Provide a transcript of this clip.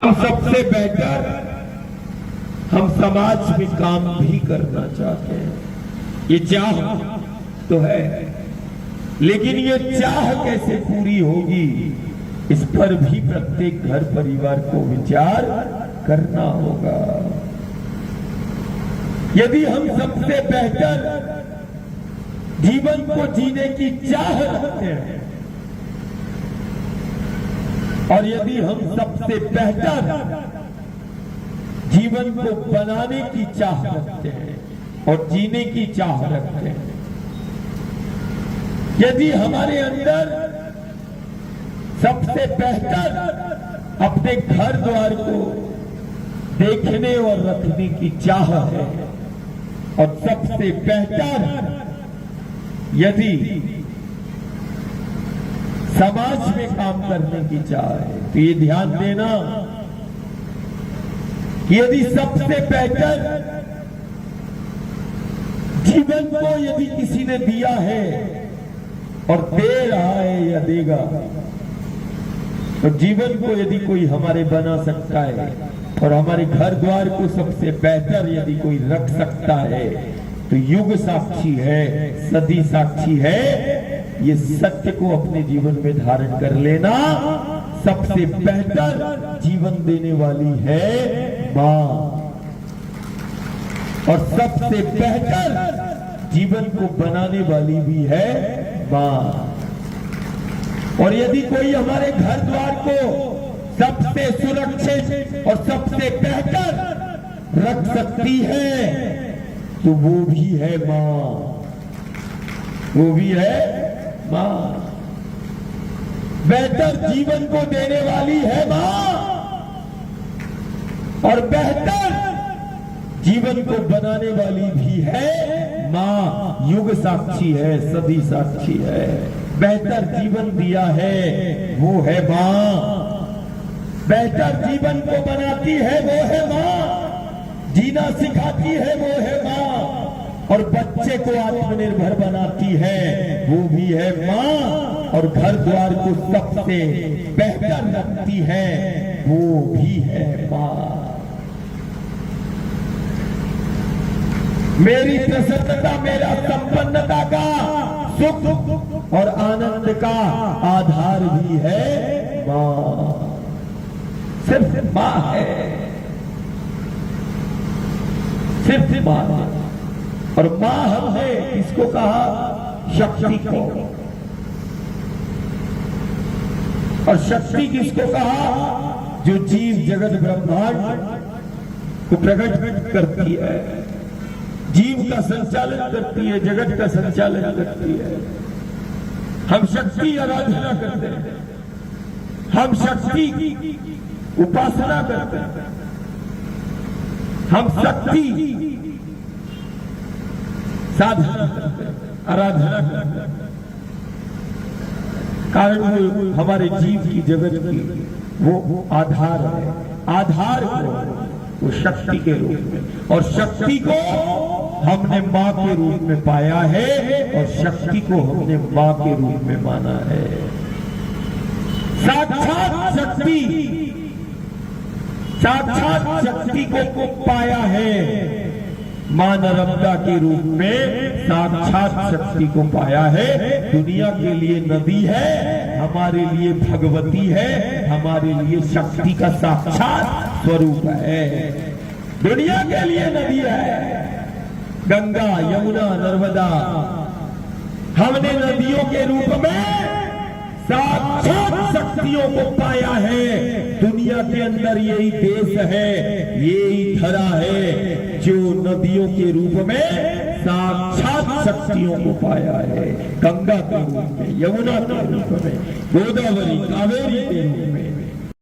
सबसे बेहतर हम समाज में काम भी करना चाहते हैं। ये चाह तो है, लेकिन ये चाह कैसे पूरी होगी, इस पर भी प्रत्येक घर परिवार को विचार करना होगा। यदि हम सबसे बेहतर जीवन को जीने की चाह रखते हैं और यदि हम सबसे बेहतर जीवन को बनाने की चाह रखते हैं और जीने की चाह रखते हैं, यदि हमारे अंदर सबसे बेहतर अपने घर द्वार को देखने और रखने की चाह है और सबसे बेहतर यदि समाज में काम करने की चाह है, तो ये ध्यान देना कि यदि सबसे बेहतर जीवन को यदि किसी ने दिया है और दे रहा है या देगा, तो जीवन को यदि कोई हमारे बना सकता है और हमारे घर द्वार को सबसे बेहतर यदि कोई रख सकता है, तो युग साक्षी है, सदी साक्षी है। ये सत्य को अपने जीवन में धारण कर लेना, सबसे बेहतर जीवन देने वाली है मां और सबसे बेहतर जीवन को बनाने वाली भी है मां। और यदि कोई हमारे घर द्वार को सबसे सुरक्षित और सबसे बेहतर रख सकती है, तो वो भी है मां, वो भी है मां। बेहतर जीवन को देने वाली है मां और बेहतर जीवन को बनाने वाली भी है मां। युग साक्षी है, सदी साक्षी है। बेहतर जीवन दिया है वो है मां, बेहतर जीवन को बनाती है वो है मां, जीना सिखाती है वो है मां और बच्चे को आत्मनिर्भर बनाती है वो भी है मां और घर द्वार को सबसे बेहतर रखती है वो भी है मां। मेरी प्रसन्नता, मेरा संपन्नता का सुख और आनंद का आधार भी है मां, सिर्फ मां है, सिर्फ मां है। और मां हमने किसको कहा? शक्ति को। और शक्ति किसको कहा? जो जीव जगत ब्रह्मांड को प्रकट करती है, जीव का संचालन करती है, जगत का संचालन करती है। हम शक्ति आराधना करते हैं, हम शक्ति की उपासना करते हैं, हम शक्ति साधना करते हैं, आराधना करते हैं। कारण वो हमारे जीव की जगत की वो आधार है, आधार को वो शक्ति के रूप में, और शक्ति को हमने मां के रूप में पाया है और शक्ति को हमने मां के रूप में माना है। साक्षात शक्ति, साक्षात शक्ति को पाया है मां नर्मदा के रूप में, साक्षात शक्ति को पाया है। दुनिया के लिए नदी है, हमारे लिए भगवती है, हमारे लिए शक्ति का साक्षात स्वरूप है। दुनिया के लिए नदी है गंगा, यमुना, नर्मदा, हमने नदियों के रूप में साक्षात शक्तियों को पाया है। दुनिया के अंदर यही देश है, यही धरा है जो नदियों के रूप में साक्षात शक्तियों को पाया है। गंगा के रूप में, यमुना के रूप में, गोदावरी, कावेरी के रूप में,